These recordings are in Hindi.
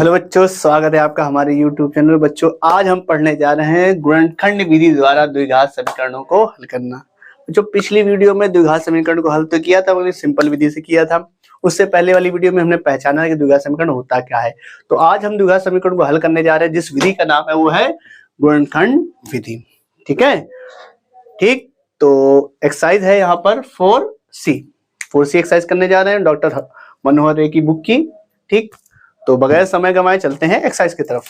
हेलो बच्चों, स्वागत है आपका हमारे YouTube चैनल। बच्चों, आज हम पढ़ने जा रहे हैं गुणनखंड विधि द्वारा द्विघात समीकरणों को हल करना। बच्चों, पिछली वीडियो में द्विघात समीकरण को हल तो किया था, मगर सिंपल विधि से किया था। उससे पहले वाली वीडियो में हमने पहचाना कि द्विघात समीकरण होता क्या है। तो आज हम द्विघात समीकरण को हल करने जा रहे हैं, जिस विधि का नाम है वो है गुणनखंड विधि। ठीक है, ठीक। तो एक्सरसाइज है यहाँ पर 4C एक्सरसाइज करने जा रहे हैं, डॉक्टर मनोहर रे की बुक की। ठीक, तो बगैर समय गंवाए चलते हैं एक्सरसाइज की तरफ।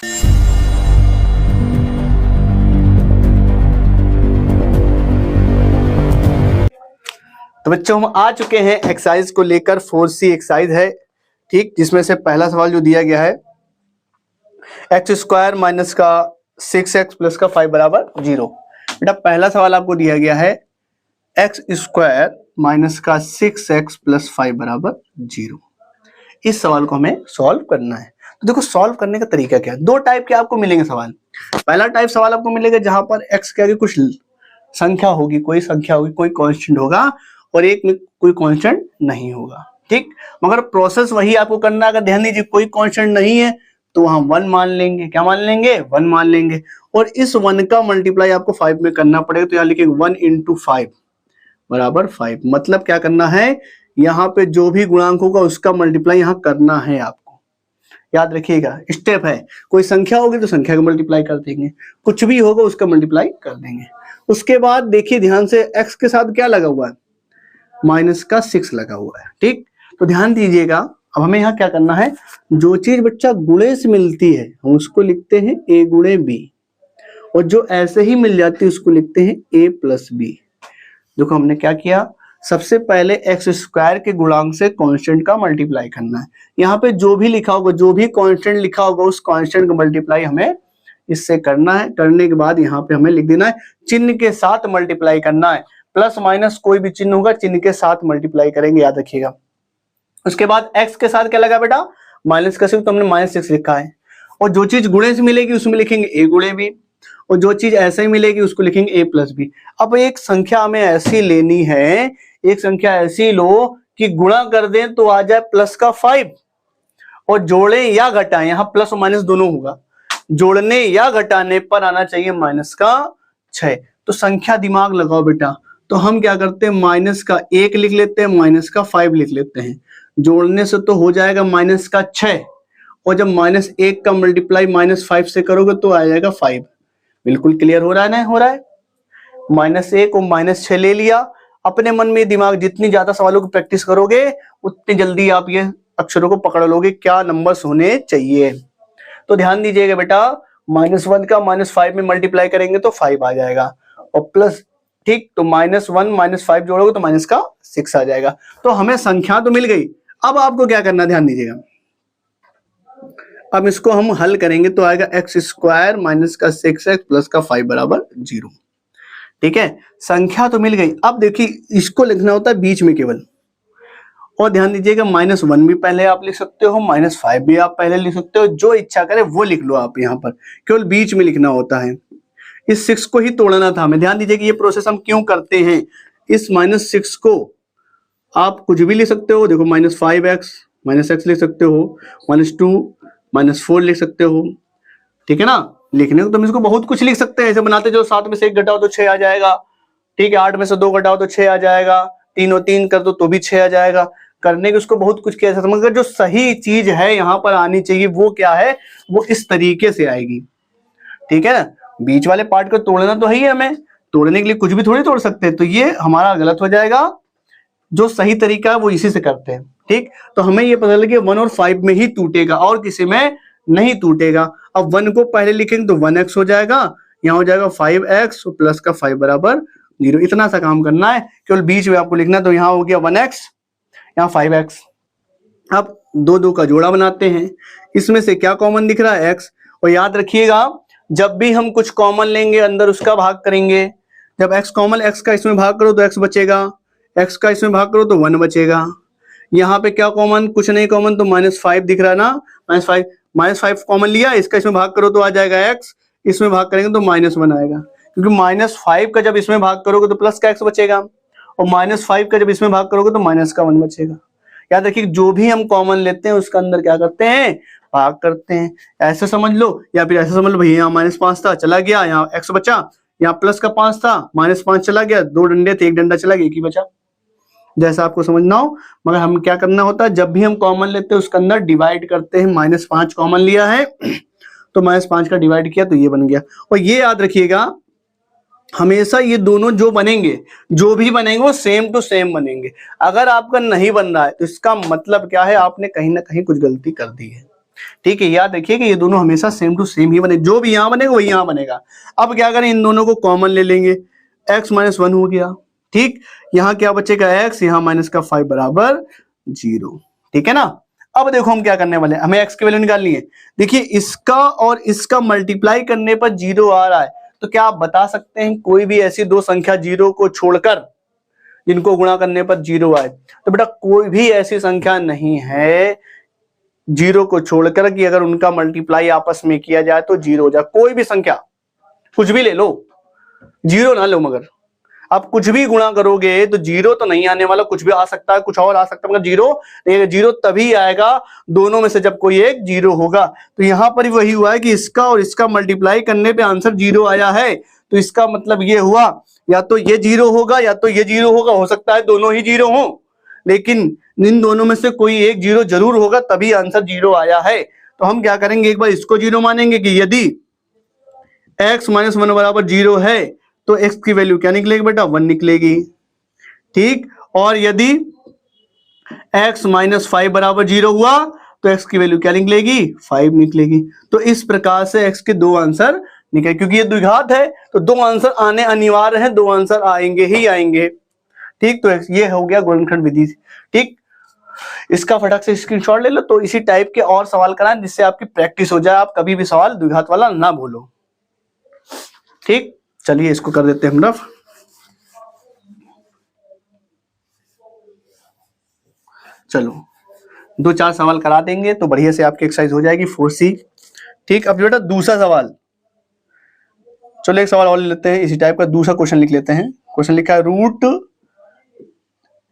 तो बच्चों, हम आ चुके हैं एक्सरसाइज को लेकर। 4C एक्सरसाइज है, ठीक, जिसमें से पहला सवाल जो दिया गया है, एक्स स्क्वायर माइनस का 6x प्लस का 5 बराबर 0। बेटा, पहला सवाल आपको दिया गया है एक्स स्क्वायर माइनस का 6x प्लस 5 बराबर 0। इस सवाल को हमें सॉल्व करना है। तो देखो, सॉल्व करने का तरीका क्या है। दो टाइप के आपको मिलेंगे सवाल। पहला टाइप सवाल आपको मिलेगा जहां पर x के आगे कुछ संख्या होगी, कोई संख्या होगी, कोई कांस्टेंट होगा, और एक में कोई कांस्टेंट नहीं होगा। ठीक, मगर प्रोसेस वही आपको करना है। अगर ध्यान दीजिए, कोई कांस्टेंट नहीं है तो वहां 1 मान लेंगे। क्या मान लेंगे? 1 मान लेंगे। और इस 1 का मल्टीप्लाई आपको 5 में करना पड़ेगा। तो यहाँ लिखेंगे 1 × 5 बराबर 5। मतलब क्या करना है, यहाँ पे जो भी गुणांक होगा उसका मल्टीप्लाई यहाँ करना है आपको। याद रखिएगा, स्टेप है। कोई संख्या होगी तो संख्या का मल्टीप्लाई कर देंगे, कुछ भी होगा उसका मल्टीप्लाई कर देंगे। उसके बाद देखिए ध्यान से, x के साथ क्या लगा हुआ है? माइनस का 6 लगा हुआ है। ठीक, तो ध्यान दीजिएगा। अब हमें यहाँ क्या करना है, जो चीज बच्चा गुणे से मिलती है हम उसको लिखते हैं a गुणे b, और जो ऐसे ही मिल जाती है उसको लिखते हैं a प्लस b। देखो, हमने क्या किया, सबसे पहले एक्स स्क्वायर के गुणांक से कांस्टेंट का मल्टीप्लाई करना है। यहाँ पे जो भी लिखा होगा, जो भी कांस्टेंट लिखा होगा, उस कांस्टेंट का मल्टीप्लाई हमें इससे करना है। करने के बाद यहाँ पे हमें लिख देना है, चिन्ह के साथ मल्टीप्लाई करना है। प्लस माइनस कोई भी चिन्ह होगा, चिन्ह के साथ मल्टीप्लाई करेंगे, याद रखिएगा। उसके बाद एक्स के साथ क्या लगा बेटा? माइनस का 6, तो हमने -6 लिखा है। और जो चीज गुणे से मिलेगी उसमें लिखेंगे a गुणे b, और जो चीज ऐसे ही मिलेगी उसको लिखेंगे a प्लस b। अब एक संख्या हमें ऐसी लेनी है, एक संख्या ऐसी लो कि गुणा कर दें तो आ जाए प्लस का 5, और जोड़ें या घटाएं, यहां प्लस और माइनस दोनों होगा, जोड़ने या घटाने पर आना चाहिए माइनस का 6। तो संख्या दिमाग लगाओ बेटा। तो हम क्या करते हैं, माइनस का 1 लिख लेते हैं, माइनस का 5 लिख लेते हैं। जोड़ने से तो हो जाएगा माइनस का 6, और जब -1 का मल्टीप्लाई -5 से करोगे तो आ जाएगा 5। बिल्कुल क्लियर हो रहा है ना? हो रहा है। -1 और -6 ले लिया। अपने मन में दिमाग, जितनी ज्यादा सवालों की प्रैक्टिस करोगे उतनी जल्दी आप ये अक्षरों को पकड़ लोगे, क्या नंबर्स होने चाहिए। तो ध्यान दीजिएगा बेटा, -1 का -5 में मल्टीप्लाई करेंगे तो 5 आ जाएगा, और प्लस, ठीक, तो -1 -5 जोड़ोगे तो माइनस का 6 आ जाएगा। तो हमें संख्या तो मिल गई। अब आपको क्या करना, ध्यान दीजिएगा। अब इसको हम हल करेंगे तो आएगा एक्स स्क्वायर माइनस का 6x प्लस का 5 बराबर 0। ठीक है, संख्या तो मिल गई। अब देखिए, इसको लिखना होता है बीच में केवल। और ध्यान दीजिएगा, -1 भी पहले आप लिख सकते हो, -5 भी आप पहले लिख सकते हो, जो इच्छा करे वो लिख लो आप। यहाँ पर केवल बीच में लिखना होता है। इस 6 को ही तोड़ना था हमें। ध्यान दीजिए कि ये प्रोसेस हम क्यों करते हैं। इस -6 को आप कुछ भी लिख सकते हो। देखो, -5x -x लिख सकते हो, -2 -4 लिख सकते हो। ठीक है ना? लिखने को तुम इसको बहुत कुछ लिख सकते हैं। ऐसे बनाते जो 7 में से 1 घटाओ तो 6 आ जाएगा। ठीक है, 8 में से 2 घटाओ तो 6 आ जाएगा। 3 और 3 कर दो तो भी 6 आ जाएगा। करने के उसको बहुत कुछ किया जा सकता है, मगर जो सही चीज है यहाँ पर आनी चाहिए वो क्या है, वो इस तरीके से आएगी। ठीक है ना? बीच वाले पार्ट को तोड़ना तो है ही, हमें तोड़ने के लिए कुछ भी थोड़ी तोड़ सकते हैं, तो ये हमारा गलत हो जाएगा। जो सही तरीका है वो इसी से करते हैं। ठीक, तो हमें ये पता लगे 1 और 5 में ही टूटेगा, और किसी में नहीं टूटेगा। अब 1 को पहले लिखेंगे तो 1x हो जाएगा, यहाँ हो जाएगा 5x प्लस का 5 बराबर 0। इतना सा काम करना है, केवल बीच में आपको लिखना है। तो यहाँ हो गया 1x, यहाँ 5x। अब 2 का जोड़ा बनाते हैं। इसमें से क्या कॉमन दिख रहा है? x। और याद रखिएगा, जब भी हम कुछ कॉमन लेंगे अंदर उसका भाग करेंगे। जब x कॉमन, x का इसमें भाग करो तो x बचेगा, x का इसमें भाग करो तो 1 बचेगा। यहाँ पे क्या कॉमन? कुछ नहीं कॉमन, तो -5 दिख रहा है ना, -5 कॉमन लिया, इसका इसमें भाग करो तो आ जाएगा x, इसमें भाग करेंगे तो -1 आएगा, क्योंकि -5 का जब इसमें भाग करोगे तो प्लस का x बचेगा, और -5 का जब इसमें भाग करोगे तो माइनस का 1 बचेगा। याद रखिए जो भी हम कॉमन लेते हैं उसका अंदर क्या करते हैं, भाग करते हैं। ऐसे समझ लो या फिर ऐसे समझ लो, भैया यहाँ -5 था चला गया, यहाँ x बचा, यहाँ प्लस का 5 था -5 चला गया, 2 डंडे थे 1 डंडा चला गया, 1 ही बचा। जैसा आपको समझना हो, मगर हम क्या करना होता है, जब भी हम कॉमन लेते हैं उसके अंदर डिवाइड करते हैं। -5 कॉमन लिया है तो -5 का डिवाइड किया तो ये बन गया। और ये याद रखिएगा हमेशा ये दोनों जो बनेंगे, जो भी बनेंगे वो सेम टू सेम बनेंगे। अगर आपका नहीं बन रहा है तो इसका मतलब क्या है, आपने कहीं ना कहीं कुछ गलती कर दी है। ठीक है, याद रखिए कि ये दोनों हमेशा सेम टू सेम ही बने, जो भी यहाँ बनेगा वही यहाँ बनेगा। अब क्या करें, इन दोनों को कॉमन ले लेंगे, x -1 हो गया। ठीक, यहाँ क्या बचेगा x, यहाँ -5 बराबर 0। ठीक है ना। अब देखो हम क्या करने वाले हैं, हमें x की वैल्यू निकालनी है। देखिए इसका और इसका मल्टीप्लाई करने पर 0 आ रहा है, तो क्या आप बता सकते हैं कोई भी ऐसी दो संख्या 0 को छोड़कर जिनको गुणा करने पर 0 आए? तो बेटा कोई भी ऐसी संख्या नहीं है 0 को छोड़कर कि अगर उनका मल्टीप्लाई आपस में किया जाए तो 0 हो जाए। कोई भी संख्या कुछ भी ले लो, 0 ना लो, मगर आप कुछ भी गुणा करोगे तो 0 तो नहीं आने वाला, कुछ भी आ सकता है, कुछ और आ सकता है, मगर 0 तभी आएगा दोनों में से जब कोई एक 0 होगा। तो यहां पर वही हुआ है कि इसका और इसका मल्टीप्लाई करने पे आंसर 0 आया है, तो इसका मतलब ये हुआ या तो ये 0 होगा या तो ये 0 होगा, हो सकता है दोनों ही 0 हो, लेकिन इन दोनों में से कोई एक 0 जरूर होगा, तभी आंसर 0 आया है। तो हम क्या करेंगे, एक बार इसको 0 मानेंगे कि यदि x -1 बराबर 0 है तो x की वैल्यू क्या निकलेगी बेटा, 1 निकलेगी। ठीक, और यदि x -5 बराबर 0 हुआ तो x की वैल्यू क्या निकलेगी, 5 निकलेगी। तो इस प्रकार से x के दो आंसर निकले, क्योंकि ये द्विघात है तो दो आंसर आने अनिवार्य है, दो आंसर आएंगे ही आएंगे। ठीक, तो ये हो गया गुणनखंड विधि। ठीक, इसका फटाक से स्क्रीनशॉट ले लो। तो इसी टाइप के और सवाल कराएं जिससे आपकी प्रैक्टिस हो जाए, आप कभी भी सवाल द्विघात वाला ना भूलो। ठीक, चलिए इसको कर देते हैं हम रफ। चलो 2-4 सवाल करा देंगे तो बढ़िया से आपकी एक्सरसाइज हो जाएगी 4C। ठीक, अब बेटा दूसरा सवाल, चलो एक सवाल और ले लेते हैं इसी टाइप का। दूसरा क्वेश्चन लिख लेते हैं। क्वेश्चन लिखा है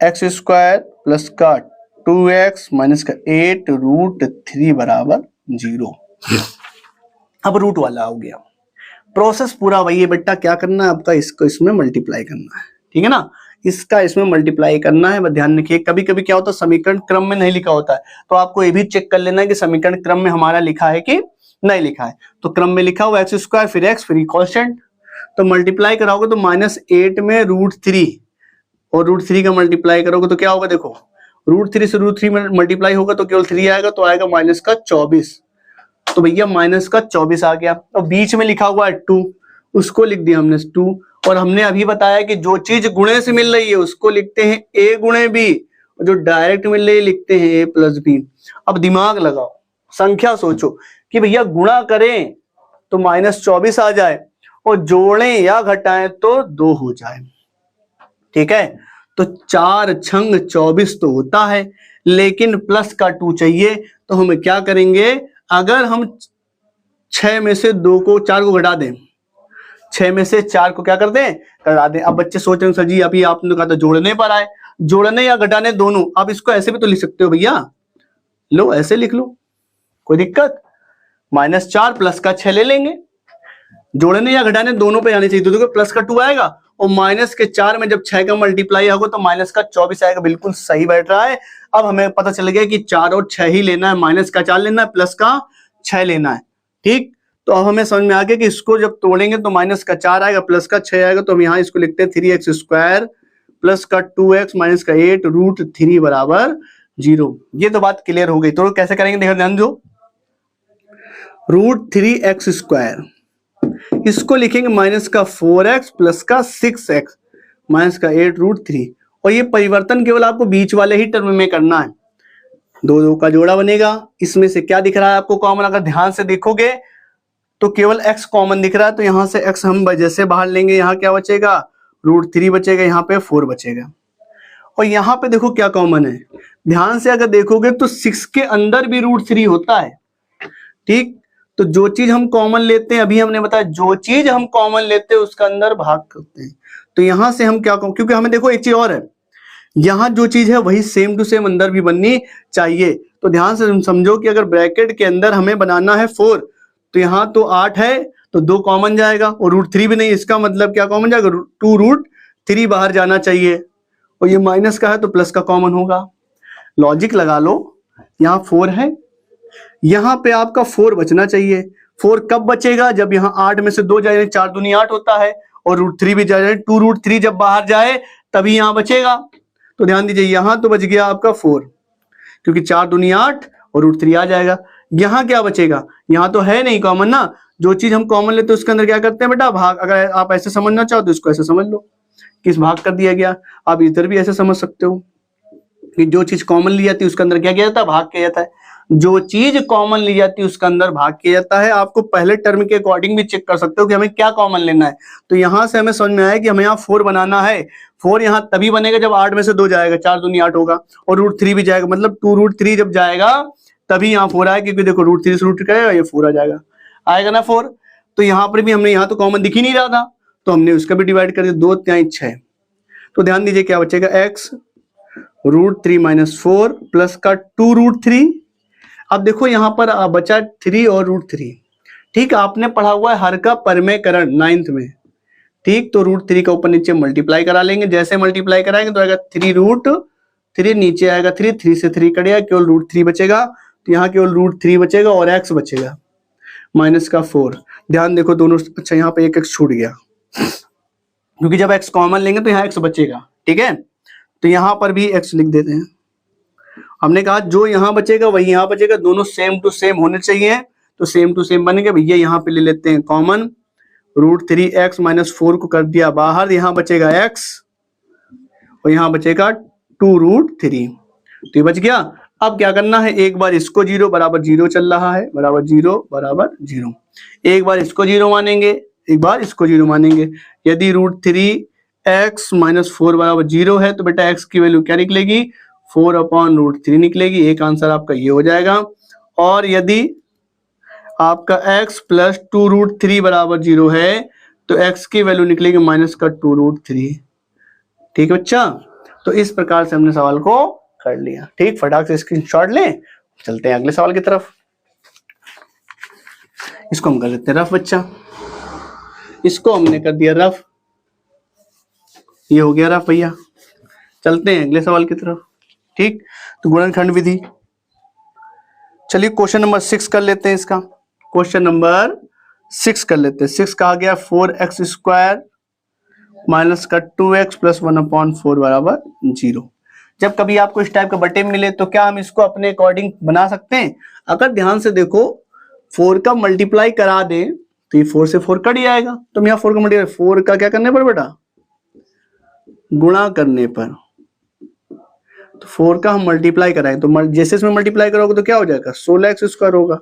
√x² प्लस का 2x माइनस का 8 √3 बराबर 0। अब रूट वाला हो गया, प्रोसेस पूरा वही है बेटा। क्या करना है आपका, इसको इसमें मल्टीप्लाई करना है। ठीक है ना, इसका इसमें मल्टीप्लाई करना है। ध्यान रखिए कभी कभी क्या होता है समीकरण क्रम में नहीं लिखा होता है, तो आपको ये भी चेक कर लेना है कि समीकरण क्रम में हमारा लिखा है कि नहीं लिखा है। तो क्रम में लिखा हुआ x² फिर x फिर कांस्टेंट, तो मल्टीप्लाई कराओगे तो -8 में √3 और √3 का मल्टीप्लाई करोगे तो क्या होगा, देखो √3 से √3 में मल्टीप्लाई होगा तो केवल 3 आएगा, तो आएगा -24। तो भैया -24 आ गया। और बीच में लिखा हुआ है 2, उसको लिख दिया हमने 2। और हमने अभी बताया कि जो चीज गुणे से मिल रही है उसको लिखते हैं a गुणे b, और जो डायरेक्ट मिल रही है लिखते हैं a प्लस b। अब दिमाग लगाओ, संख्या सोचो कि भैया गुणा करें तो -24 आ जाए और जोड़ें या घटाएं तो 2 हो जाए। ठीक है, तो 4 छंग 24 तो होता है, लेकिन प्लस का 2 चाहिए। तो हम क्या करेंगे, अगर हम 6 में से 2 को 4 को घटा दें, 6 में से 4 को क्या कर दें, घटा दें। अब बच्चे सोच रहे हैं सर जी अभी आपने कहा था जोड़ने पर आए, जोड़ने या घटाने दोनों। आप इसको ऐसे भी तो लिख सकते हो भैया, लो ऐसे लिख लो, कोई दिक्कत। -4 प्लस का 6 ले लेंगे, जोड़ने या घटाने दोनों पे आने चाहिए। तो देखो प्लस का 2 आएगा और -4 में जब 6 का मल्टीप्लाई होगा तो -24 आएगा। बिल्कुल सही बैठ रहा है। अब हमें पता चल गया कि 4 और 6 ही लेना है, -4 लेना है, प्लस का 6 लेना है। ठीक, तो अब हमें समझ में आ गया कि इसको जब तोड़ेंगे तो -4 आएगा, प्लस का 6 आएगा। तो हम यहाँ इसको लिखते हैं 3x² प्लस का 2x माइनस का 8 √3 बराबर 0। ये तो बात क्लियर हो गई। तो कैसे करेंगे, देखो ध्यान दो, √3x², इसको लिखेंगे -4x प्लस का 6x माइनस का 8 √3। और ये परिवर्तन केवल आपको बीच वाले ही टर्म में करना है, 2 का जोड़ा बनेगा। इसमें से क्या दिख रहा है आपको कॉमन, अगर ध्यान से देखोगे तो केवल x कॉमन दिख रहा है, तो यहां से x हम जैसे बाहर लेंगे, यहाँ क्या बचेगा, √3 बचेगा, यहाँ पे 4 बचेगा। और यहाँ पे देखो क्या कॉमन है, ध्यान से अगर देखोगे तो 6 के अंदर भी √3 होता है। ठीक, तो जो चीज हम कॉमन लेते हैं, अभी हमने बताया जो चीज हम कॉमन लेते हैं उसका अंदर भाग करते हैं। तो यहां से हम क्या, क्योंकि हमें देखो एक चीज और है, यहाँ जो चीज है वही सेम टू सेम अंदर भी बननी चाहिए। तो ध्यान से समझो कि अगर ब्रैकेट के अंदर हमें बनाना है 4, तो यहाँ तो 8 है तो 2 कॉमन जाएगा और √3 भी नहीं, इसका मतलब क्या कॉमन जाएगा, 2√3 बाहर जाना चाहिए और ये माइनस का है तो प्लस का कॉमन होगा। लॉजिक लगा लो, यहाँ 4 है, यहाँ पे आपका 4 बचना चाहिए। 4 कब बचेगा, जब यहाँ 8 में से 2 जाए, 4 दूनी 8 होता है और √3 भी जाए, 2√3 जब बाहर जाए तभी यहाँ बचेगा। तो ध्यान दीजिए यहाँ तो बच गया आपका 4 क्योंकि 4 दूनी 8 और √3 आ जाएगा। यहाँ क्या बचेगा, यहाँ तो है नहीं कॉमन ना, जो चीज हम कॉमन लेते हैं उसके अंदर क्या करते हैं बेटा, भाग। अगर आप ऐसे समझना चाहो तो इसको ऐसे समझ लो, किस भाग कर दिया गया। आप इधर भी ऐसे समझ सकते हो कि जो चीज कॉमन ली जाती है उसके अंदर क्या किया जाता है, भाग किया जाता है। जो चीज कॉमन ली जाती है उसका अंदर भाग किया जाता है। आपको पहले टर्म के अकॉर्डिंग भी चेक कर सकते हो कि हमें क्या कॉमन लेना है। तो यहां से हमें समझ में आया कि हमें यहाँ 4 बनाना है। 4 यहाँ तभी बनेगा जब 8 में से 2 जाएगा, 4 दूनी 8 होगा और √3 भी जाएगा, मतलब 2√3 जब जाएगा तभी यहाँ 4 आएगा, क्योंकि देखो √3 से √3 करेगा ये 4 आ जाएगा, आएगा ना 4। तो यहाँ पर भी हमने, यहाँ तो कॉमन दिख ही नहीं रहा था तो हमने उसका भी डिवाइड कर दिया, 2 3 6। तो ध्यान दीजिए क्या बचेगा, x √3 - 4 प्लस का 2√3। अब देखो यहाँ पर बचा 3 और √3। ठीक, आपने पढ़ा हुआ है हर का परमेयकरण 9th में। ठीक, तो √3 का ऊपर नीचे मल्टीप्लाई करा लेंगे, जैसे मल्टीप्लाई कराएंगे तो आएगा 3√3, नीचे आएगा 3, 3 से 3 कटेगा, केवल √3 बचेगा। तो यहाँ केवल √3 बचेगा और x बचेगा -4। ध्यान देखो दोनों, अच्छा यहाँ पे एक x छूट गया क्योंकि जब x कॉमन लेंगे तो यहाँ x बचेगा। ठीक है, तो यहाँ पर भी x लिख देते हैं। हमने कहा जो यहाँ बचेगा वही यहाँ बचेगा, दोनों सेम टू सेम होने चाहिए, तो सेम टू सेम बनेंगे भैया। यहाँ पे ले लेते हैं कॉमन, √3x - 4 को कर दिया बाहर, यहाँ बचेगा x और यहाँ बचेगा 2√3। तो ये बच गया। अब क्या करना है, एक बार इसको 0 बराबर 0 चल रहा है, बराबर 0 बराबर 0, एक बार इसको 0 मानेंगे, एक बार इसको 0 मानेंगे। यदि √3x - 4 बराबर 0 है तो बेटा x की वैल्यू क्या निकलेगी, 4/√3 निकलेगी। एक आंसर आपका ये हो जाएगा। और यदि आपका x + 2√3 बराबर 0 है तो x की वैल्यू निकलेगी -2√3। ठीक है बच्चा, तो इस प्रकार से हमने सवाल को कर लिया। ठीक, फटाक से स्क्रीनशॉट लें, चलते हैं अगले सवाल की तरफ। इसको हम कर लेते हैं रफ बच्चा, इसको हमने कर दिया रफ, ये हो गया रफ भैया। चलते हैं अगले सवाल की तरफ। ठीक, तो गुणनखंड विधि, चलिए क्वेश्चन नंबर 6 कर लेते हैं। इसका क्वेश्चन नंबर 6 कर लेते हैं। 6 कहा गया 4x² माइनस का 2x + 1/4 बराबर 0। जब कभी आपको इस टाइप का बटे मिले तो क्या हम इसको अपने अकॉर्डिंग बना सकते हैं। अगर ध्यान से देखो 4 का मल्टीप्लाई करा दें तो ये 4 से 4 कट जाएगा, तो यहाँ 4 का मल्टीप्लाई, 4 का क्या करने पर बेटा, गुणा करने पर। तो 4 का हम मल्टीप्लाई कराएं तो जैसे इसमें मल्टीप्लाई करोगे तो क्या हो जाएगा, 16x² होगा,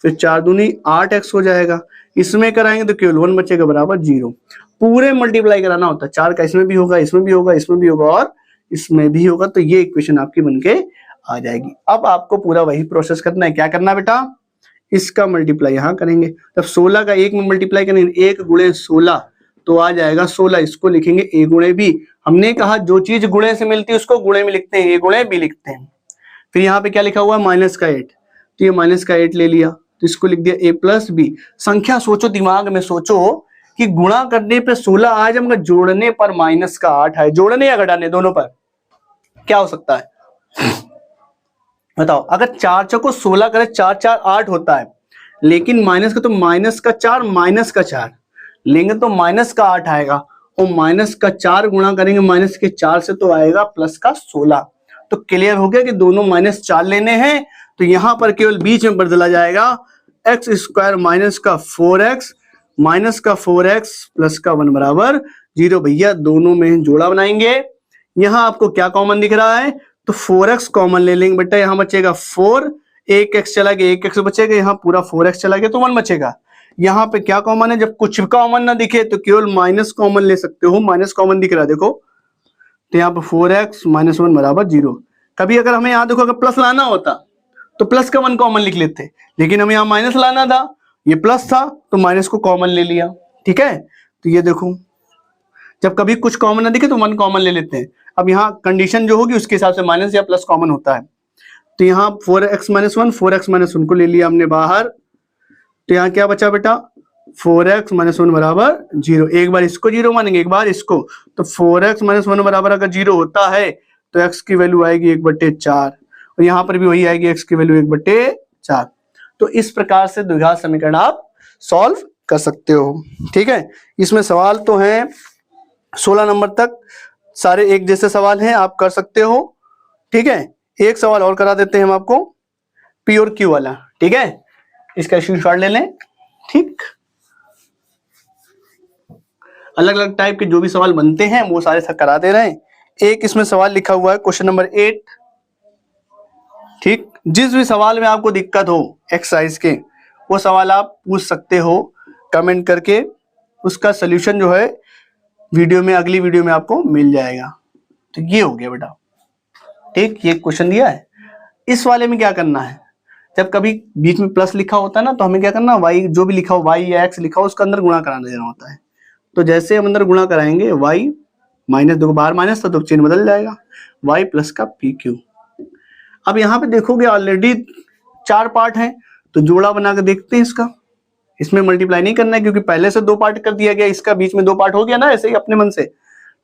फिर 4 दूनी 8x हो जाएगा। इसमें कराएंगे तो केवल 1 बचेगा बराबर 0। पूरे मल्टीप्लाई कराना होता है, 4 का इसमें भी होगा, इसमें भी होगा, इसमें भी होगा और इसमें भी होगा, तो ये इक्वेशन आपकी बनके आ जाएगी। अब आपको पूरा वही प्रोसेस करना है। क्या करना है बेटा, इसका मल्टीप्लाई यहाँ करेंगे। जब 16 का 1 में मल्टीप्लाई करेंगे, 1 × 16 तो आ जाएगा 16, इसको लिखेंगे a × b। हमने कहा जो चीज गुणे से मिलती है उसको गुणे में लिखते हैं, a × b लिखते हैं। फिर यहाँ पे क्या लिखा हुआ है, -8, तो ये -8 ले लिया, तो इसको लिख दिया a + b। संख्या सोचो, दिमाग में सोचो कि गुणा करने पे 16 आ जाएगा, जोड़ने पर -8 है, जोड़ने या घटाने दोनों पर क्या हो सकता है बताओ। अगर 4 चौको 16 करे, 4 4 8 होता है, लेकिन माइनस का तो -4 लेंगे तो -8 आएगा, और -4 गुणा करेंगे -4 से तो आएगा +16। तो क्लियर हो गया कि दोनों -4 लेने हैं। तो यहां पर केवल बीच में बदला जाएगा, x² -4x +1 बराबर 0। भैया दोनों में जोड़ा बनाएंगे। यहां आपको क्या कॉमन दिख रहा है, तो 4x कॉमन ले लेंगे बेटा, यहां बचेगा 4, 1x चला गया, 1x बचेगा, यहाँ पूरा 4x चला गया तो 1 बचेगा। यहाँ पे क्या कॉमन है, जब कुछ कॉमन ना दिखे तो केवल माइनस कॉमन ले सकते हो, माइनस कॉमन दिख रहा है देखो, तो यहाँ पे 4x - 1 बराबर 0। कभी अगर हमें यहाँ देखो अगर प्लस लाना होता तो प्लस का 1 कॉमन लिख लेते, लेकिन हमें यहाँ माइनस लाना था, ये प्लस था तो माइनस को कॉमन ले लिया। ठीक है, तो ये देखो जब कभी कुछ कॉमन ना दिखे तो 1 कॉमन ले लेते हैं। अब यहाँ कंडीशन जो होगी उसके हिसाब से माइनस या प्लस कॉमन होता है। तो यहाँ 4x माइनस 1, 4x माइनस 1 को ले लिया हमने बाहर, तो यहाँ क्या बचा बेटा 4x माइनस 1 बराबर 0। एक बार इसको 0 मानेंगे, एक बार इसको, तो 4x माइनस 1 बराबर अगर 0 होता है तो x की वैल्यू आएगी 1/4, और यहाँ पर भी वही आएगी x की वैल्यू 1/4। तो इस प्रकार से द्विघात समीकरण आप सॉल्व कर सकते हो। ठीक है, इसमें सवाल तो हैं 16 नंबर तक, सारे एक जैसे सवाल हैं, आप कर सकते हो। ठीक है, एक सवाल और करा देते हैं हम आपको, P और Q वाला। ठीक है, इसका स्क्रीनशॉट ले लें। ठीक, अलग अलग टाइप के जो भी सवाल बनते हैं वो सारे करा दे रहे हैं। एक इसमें सवाल लिखा हुआ है क्वेश्चन नंबर 8। ठीक, जिस भी सवाल में आपको दिक्कत हो एक्सरसाइज के, वो सवाल आप पूछ सकते हो कमेंट करके, उसका सलूशन जो है वीडियो में, अगली वीडियो में आपको मिल जाएगा। तो ये हो गया बेटा। ठीक, ये क्वेश्चन दिया है। इस वाले में क्या करना है, जब कभी बीच में प्लस लिखा होता है ना, तो हमें क्या करना, y जो भी लिखा हो, y या x लिखा हो, उसका अंदर गुणा कराना देना होता है। तो जैसे हम अंदर गुणा कराएंगे, y माइनस, देखो बाहर माइनस था तो चिन्ह बदल जाएगा, y प्लस का PQ। अब यहाँ पे देखोगे ऑलरेडी 4 पार्ट हैं, तो जोड़ा बना के देखते हैं इसका। इसमें मल्टीप्लाई नहीं करना है क्योंकि पहले से 2 पार्ट कर दिया गया, इसका बीच में 2 पार्ट हो गया ना, ऐसे ही अपने मन से।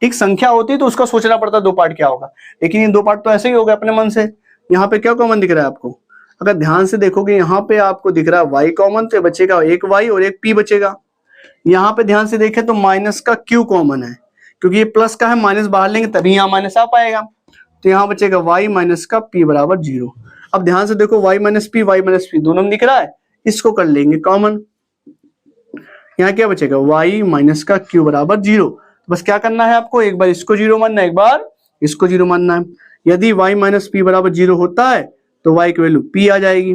ठीक, संख्या होती है तो उसका सोचना पड़ता 2 पार्ट क्या होगा, लेकिन ये 2 पार्ट तो ऐसे ही हो गए अपने मन से। यहाँ पे क्या कॉमन दिख रहा है आपको, अगर ध्यान से देखोगे यहाँ पे आपको दिख रहा है y कॉमन, तो बचेगा एक y और एक p बचेगा। यहाँ पे ध्यान से देखें तो माइनस का q कॉमन है, क्योंकि ये प्लस का है, माइनस बाहर लेंगे तभी यहाँ माइनस आ पाएगा। तो यहाँ बचेगा y माइनस का p बराबर 0। अब ध्यान से देखो y माइनस p दोनों में दिख रहा है, इसको कर लेंगे कॉमन। यहाँ क्या बचेगा y माइनस का q बराबर 0। बस क्या करना है आपको, एक बार इसको 0 मानना है, एक बार इसको 0 मानना है। यदि y माइनस p बराबर 0 होता है तो y की वैल्यू p आ जाएगी।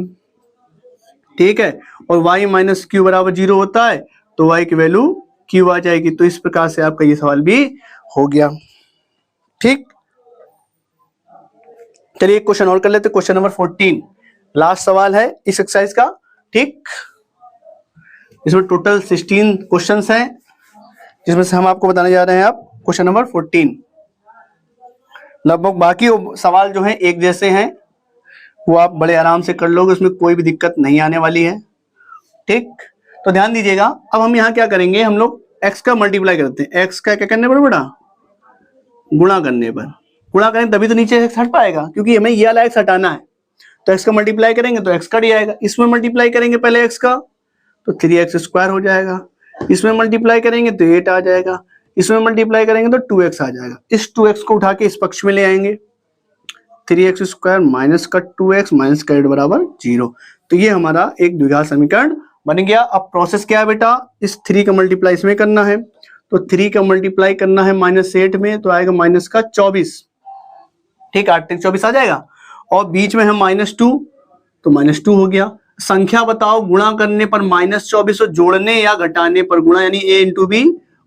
ठीक है, और y माइनस q बराबर 0 होता है तो y की वैल्यू q आ जाएगी। तो इस प्रकार से आपका ये सवाल भी हो गया। ठीक, चलिए एक क्वेश्चन और कर लेते, क्वेश्चन नंबर 14, लास्ट सवाल है इस एक्सरसाइज का। ठीक, इसमें टोटल 16 क्वेश्चंस हैं, जिसमें से हम आपको बताने जा रहे हैं आप क्वेश्चन नंबर 14। लगभग बाकी सवाल जो हैं एक जैसे हैं, वो आप बड़े आराम से कर लोगे, उसमें कोई भी दिक्कत नहीं आने वाली है। ठीक, तो ध्यान दीजिएगा। अब हम यहाँ क्या करेंगे, हम लोग x का मल्टीप्लाई करते हैं। x का क्या करने पर बेटा, गुणा करने पर। गुणा करें तभी तो नीचे x हट पाएगा, क्योंकि हमें ये वाला x हटाना है। तो x का मल्टीप्लाई करेंगे तो x कट जाएगा। इसमें मल्टीप्लाई करेंगे पहले x का, तो 3x स्क्वायर हो जाएगा। इसमें मल्टीप्लाई करेंगे तो 8 आ जाएगा। इसमें मल्टीप्लाई करेंगे तो 2x आ जाएगा। इस 2x को उठा के इस पक्ष में ले आएंगे, 3x स्क्वायर माइनस का 2x माइनस का 8 बराबर 0। तो ये हमारा एक द्विघात समीकरण बन गया। अब प्रोसेस क्या है बेटा, इस 3 का मल्टीप्लाई इसमें करना है, तो 3 का मल्टीप्लाई करना है -8 में, तो आएगा माइनस का 24। ठीक, 8 तक 24 आ जाएगा। और बीच में है -2, तो -2 हो गया। संख्या बताओ, गुणा करने पर -24 और जोड़ने या घटाने पर गुणा, यानी a इंटू बी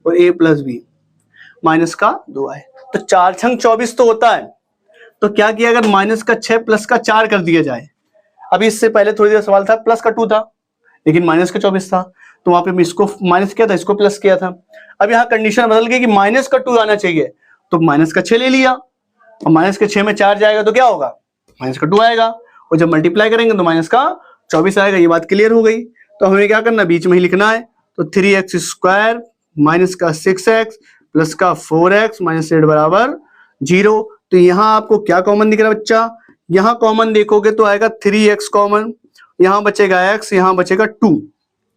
और a प्लस बी, माइनस का 2 आए। तो 4 छंग 24 तो होता है, तो क्या किया, अगर माइनस का 6 प्लस का 4 कर दिया जाए। अभी इससे पहले थोड़ी देर सवाल था प्लस का 2 था, लेकिन माइनस का 24 था, तो वहां पे इसको माइनस किया था, इसको प्लस किया था। अब यहाँ कंडीशन बदल गई कि माइनस का 2 आना चाहिए, तो माइनस का 6 ले लिया, और माइनस के 6 में 4 जाएगा तो क्या होगा, माइनस का 2 आएगा। और जब मल्टीप्लाई करेंगे तो माइनस का 24 आएगा। ये बात क्लियर हो गई। तो हमें क्या करना, बीच में ही लिखना है। तो 3x स्क्वायर माइनस का 6x प्लस का 4x माइनस 8 बराबर 0। तो यहाँ आपको क्या कॉमन दिख रहा है बच्चा, यहाँ कॉमन देखोगे तो आएगा 3x कॉमन, यहाँ बचेगा x, यहाँ बचेगा 2,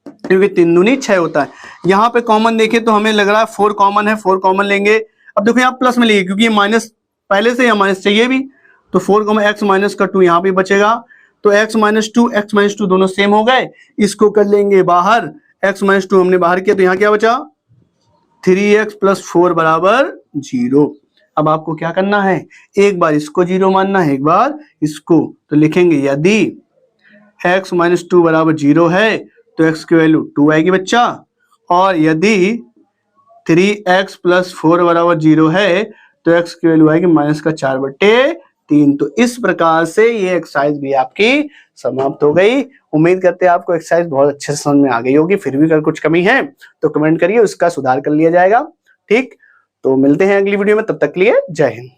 क्योंकि 3 दूनी 6 होता है। यहाँ पे कॉमन देखे तो हमें लग रहा है 4 कॉमन है, 4 कॉमन लेंगे। अब देखो यहाँ प्लस में लेंगे, क्योंकि माइनस पहले से यहाँ माइनस चाहिए भी, तो 4 x माइनस का 2 यहाँ पे बचेगा। तो x माइनस 2 दोनों सेम हो गए, इसको कर लेंगे बाहर। x माइनस 2 हमने बाहर किया, तो यहाँ क्या बचा, 3x प्लस 4 बराबर 0। अब आपको क्या करना है, एक बार इसको 0 मानना है, एक बार इसको। तो लिखेंगे यदि x माइनस 2 बराबर 0 है तो x की वैल्यू 2 आएगी बच्चा, और यदि 3x प्लस 4 बराबर 0 है तो x की वैल्यू आएगी माइनस का 4/3। तो इस प्रकार से ये एक्सरसाइज भी आपकी समाप्त हो गई। उम्मीद करते हैं आपको एक्सरसाइज बहुत अच्छे से समझ में आ गई होगी। फिर भी अगर कुछ कमी है तो कमेंट करिए, उसका सुधार कर लिया जाएगा। ठीक, तो मिलते हैं अगली वीडियो में, तब तक के लिए जय हिंद।